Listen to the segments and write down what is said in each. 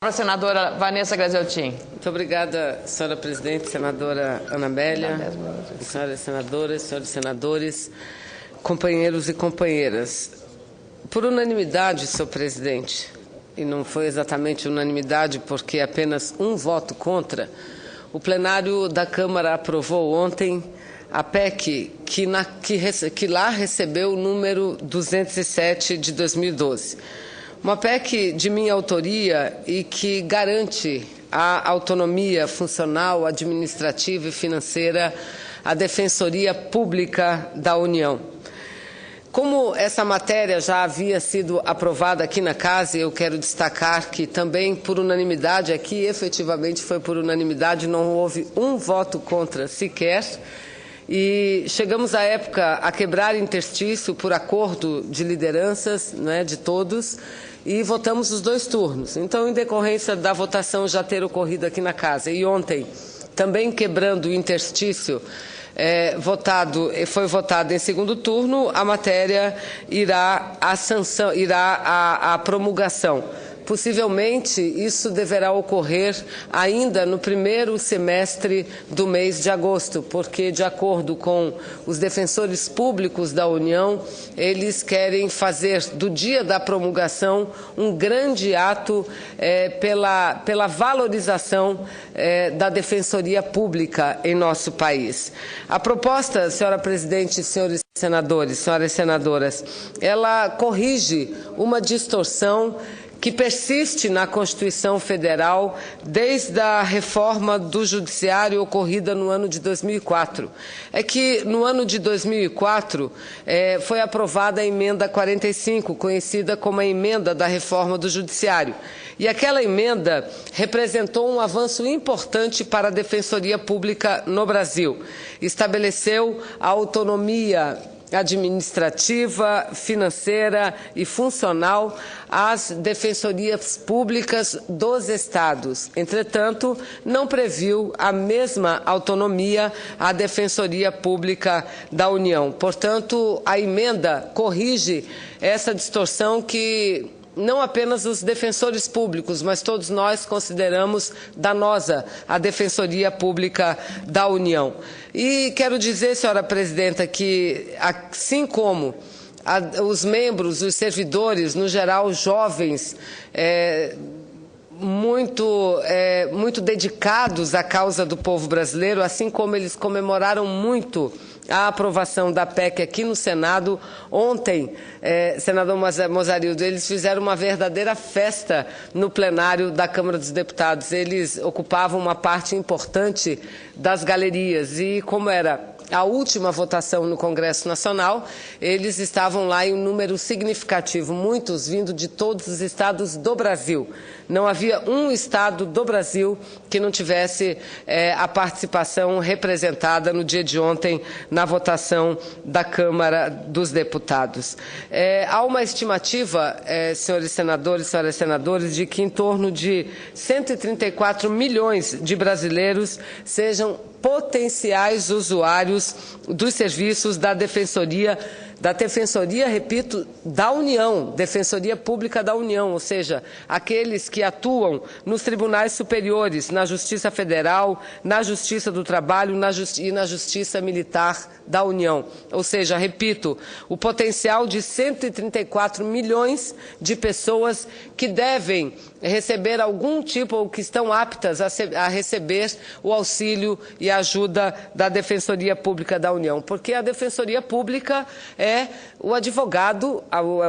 A senadora Vanessa Graziotin. Muito obrigada, senhora presidente, senadora Ana Amélia, senhoras senadoras, senhores senadores, companheiros e companheiras. Por unanimidade, senhor presidente, e não foi exatamente unanimidade porque apenas um voto contra, o plenário da Câmara aprovou ontem a PEC que lá recebeu o número 207 de 2012. Uma PEC de minha autoria e que garante a autonomia funcional, administrativa e financeira à Defensoria Pública da União. Como essa matéria já havia sido aprovada aqui na Casa, eu quero destacar que também por unanimidade, aqui efetivamente foi por unanimidade, não houve um voto contra sequer, e chegamos à época a quebrar interstício por acordo de lideranças, de todos, e votamos os dois turnos. Então, em decorrência da votação já ter ocorrido aqui na Casa, e ontem, também quebrando o interstício, foi votado em segundo turno, a matéria irá à promulgação. Possivelmente, isso deverá ocorrer ainda no primeiro semestre do mês de agosto, porque, de acordo com os defensores públicos da União, eles querem fazer do dia da promulgação um grande ato pela valorização da Defensoria Pública em nosso país. A proposta, senhora presidente, senhores senadores, senhoras senadoras, ela corrige uma distorção que persiste na Constituição Federal desde a reforma do Judiciário ocorrida no ano de 2004. É que no ano de 2004 foi aprovada a emenda 45, conhecida como a emenda da reforma do Judiciário. E aquela emenda representou um avanço importante para a Defensoria Pública no Brasil. Estabeleceu a autonomia administrativa, financeira e funcional às defensorias públicas dos estados. Entretanto, não previu a mesma autonomia à Defensoria Pública da União. Portanto, a emenda corrige essa distorção que não apenas os defensores públicos, mas todos nós consideramos danosa a Defensoria Pública da União. E quero dizer, senhora presidenta, que assim como os membros, os servidores, no geral jovens, muito dedicados à causa do povo brasileiro, assim como eles comemoraram muito a aprovação da PEC aqui no Senado. Ontem, senador Mozarildo, eles fizeram uma verdadeira festa no plenário da Câmara dos Deputados. Eles ocupavam uma parte importante das galerias e, como era a última votação no Congresso Nacional, eles estavam lá em um número significativo, muitos vindo de todos os estados do Brasil. Não havia um estado do Brasil que não tivesse a participação representada no dia de ontem na votação da Câmara dos Deputados. Há uma estimativa, senhores senadores e senhoras senadoras, de que em torno de 134 milhões de brasileiros sejam potenciais usuários dos serviços da Defensoria, repito, da União, Defensoria Pública da União, ou seja, aqueles que atuam nos tribunais superiores, na Justiça Federal, na Justiça do Trabalho e na Justiça Militar da União. Ou seja, repito, o potencial de 134 milhões de pessoas que devem receber algum tipo ou que estão aptas a receber o auxílio e a ajuda da Defensoria Pública da União, porque a Defensoria Pública é o advogado,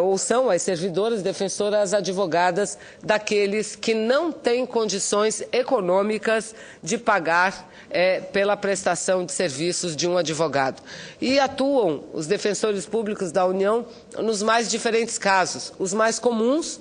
ou são as servidoras defensoras advogadas daqueles que não têm condições econômicas de pagar pela prestação de serviços de um advogado. E atuam os defensores públicos da União nos mais diferentes casos. Os mais comuns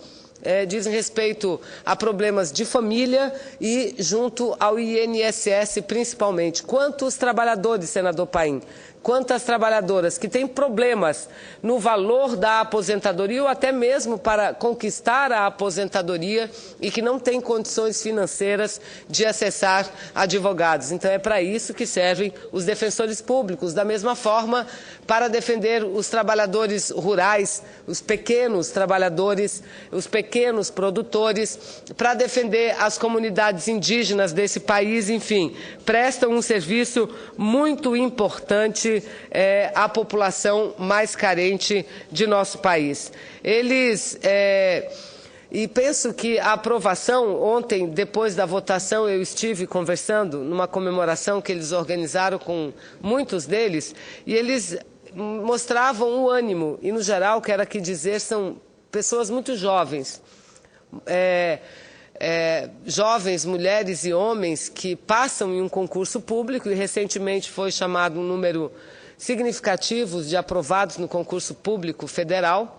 dizem respeito a problemas de família e junto ao INSS principalmente. Quantos trabalhadores, senador Paim, quantas trabalhadoras que têm problemas no valor da aposentadoria ou até mesmo para conquistar a aposentadoria e que não têm condições financeiras de acessar advogados. Então é para isso que servem os defensores públicos, da mesma forma para defender os trabalhadores rurais, os pequenos trabalhadores, os pequenos produtores, para defender as comunidades indígenas desse país, enfim, prestam um serviço muito importante à população mais carente de nosso país. E penso que a aprovação, ontem, depois da votação, eu estive conversando numa comemoração que eles organizaram com muitos deles, e eles mostravam o ânimo, e no geral, quero aqui dizer, são pessoas muito jovens, jovens, mulheres e homens que passam em um concurso público, e recentemente foi chamado um número significativo de aprovados no concurso público federal.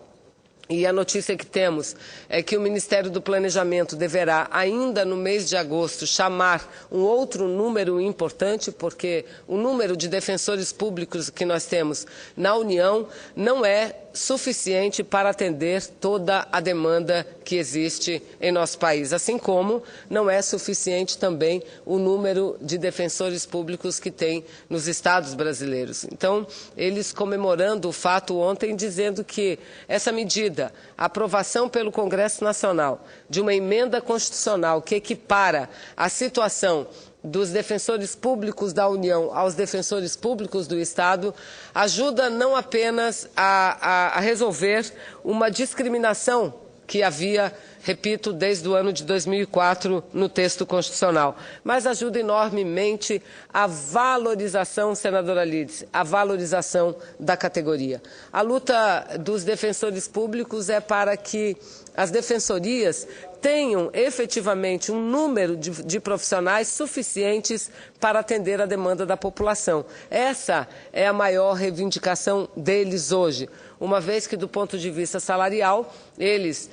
E a notícia que temos é que o Ministério do Planejamento deverá, ainda no mês de agosto, chamar um outro número importante, porque o número de defensores públicos que nós temos na União não é suficiente para atender toda a demanda que existe em nosso país, assim como não é suficiente também o número de defensores públicos que tem nos estados brasileiros. Então, eles comemorando o fato ontem, dizendo que essa medida, a aprovação pelo Congresso Nacional de uma emenda constitucional que equipara a situação dos defensores públicos da União aos defensores públicos do Estado, ajuda não apenas a resolver uma discriminação que havia, repito, desde o ano de 2004 no texto constitucional, mas ajuda enormemente a valorização, senadora Lides, a valorização da categoria. A luta dos defensores públicos é para que as defensorias tenham efetivamente um número de profissionais suficientes para atender a demanda da população. Essa é a maior reivindicação deles hoje, uma vez que, do ponto de vista salarial, eles,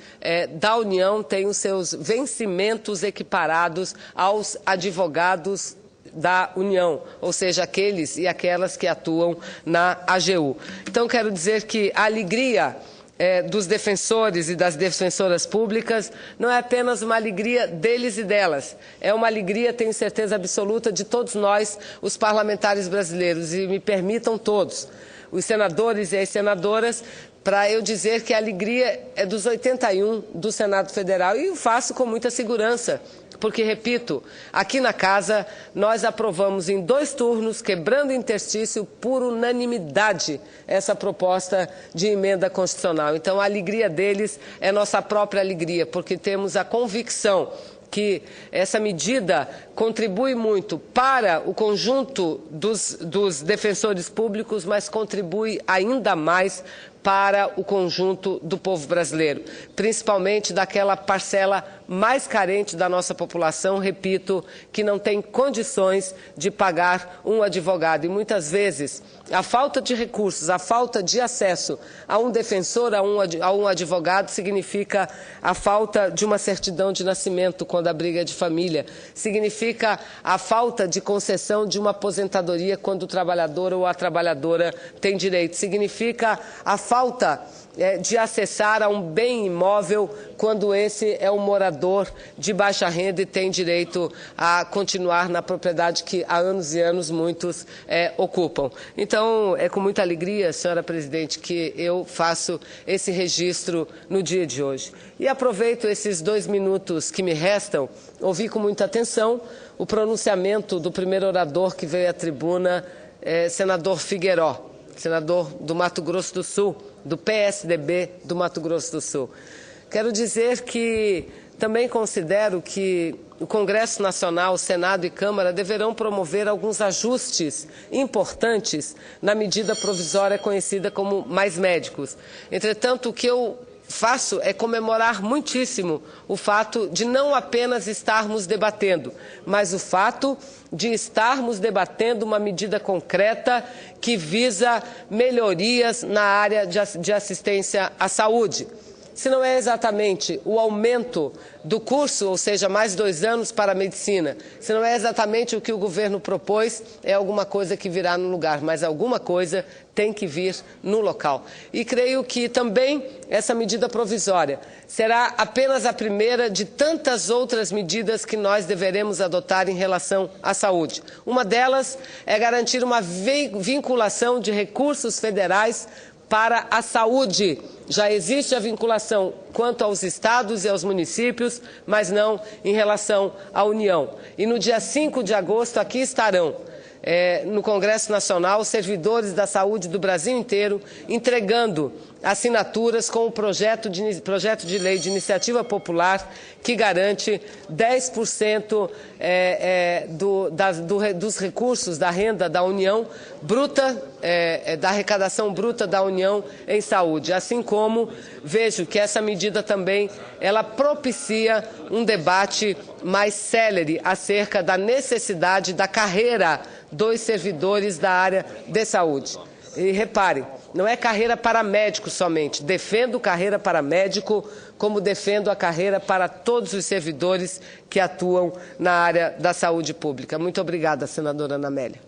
da União, têm os seus vencimentos equiparados aos advogados da União, ou seja, aqueles e aquelas que atuam na AGU. Então, quero dizer que a alegria dos defensores e das defensoras públicas não é apenas uma alegria deles e delas, é uma alegria, tenho certeza absoluta, de todos nós, os parlamentares brasileiros, e me permitam todos, os senadores e as senadoras, para eu dizer que a alegria é dos 81 do Senado Federal, e o faço com muita segurança, porque, repito, aqui na Casa nós aprovamos em 2 turnos, quebrando interstício, por unanimidade, essa proposta de emenda constitucional. Então, a alegria deles é nossa própria alegria, porque temos a convicção que essa medida contribui muito para o conjunto dos defensores públicos, mas contribui ainda mais para o conjunto do povo brasileiro, principalmente daquela parcela mais carente da nossa população, repito, que não tem condições de pagar um advogado. E muitas vezes a falta de recursos, a falta de acesso a um defensor, a um advogado, significa a falta de uma certidão de nascimento quando a briga é de família, significa a falta de concessão de uma aposentadoria quando o trabalhador ou a trabalhadora tem direito, significa a falta de acessar a um bem imóvel quando esse é um morador de baixa renda e tem direito a continuar na propriedade que há anos e anos muitos ocupam. Então, é com muita alegria, senhora presidente, que eu faço esse registro no dia de hoje. E aproveito esses 2 minutos que me restam, ouvi com muita atenção o pronunciamento do primeiro orador que veio à tribuna, senador Figueiró, senador do Mato Grosso do Sul, do PSDB do Mato Grosso do Sul. Quero dizer que também considero que o Congresso Nacional, Senado e Câmara deverão promover alguns ajustes importantes na medida provisória conhecida como Mais Médicos. Entretanto, o que eu faço é comemorar muitíssimo o fato de não apenas estarmos debatendo, mas o fato de estarmos debatendo uma medida concreta que visa melhorias na área de assistência à saúde. se não é exatamente o aumento do curso, ou seja, mais 2 anos para a medicina, se não é exatamente o que o governo propôs, é alguma coisa que virá no lugar, mas alguma coisa tem que vir no local. E creio que também essa medida provisória será apenas a primeira de tantas outras medidas que nós deveremos adotar em relação à saúde. Uma delas é garantir uma vinculação de recursos federais para a saúde. Já existe a vinculação quanto aos estados e aos municípios, mas não em relação à União. E no dia 5 de agosto aqui estarão no Congresso Nacional, servidores da saúde do Brasil inteiro, entregando assinaturas com o projeto de lei de iniciativa popular que garante 10% dos recursos da renda da União bruta, da arrecadação bruta da União em saúde. Assim como vejo que essa medida também ela propicia um debate mais célere acerca da necessidade da carreira dos servidores da área de saúde. E repare, não é carreira para médico somente. Defendo carreira para médico, como defendo a carreira para todos os servidores que atuam na área da saúde pública. Muito obrigada, senadora Ana Amélia.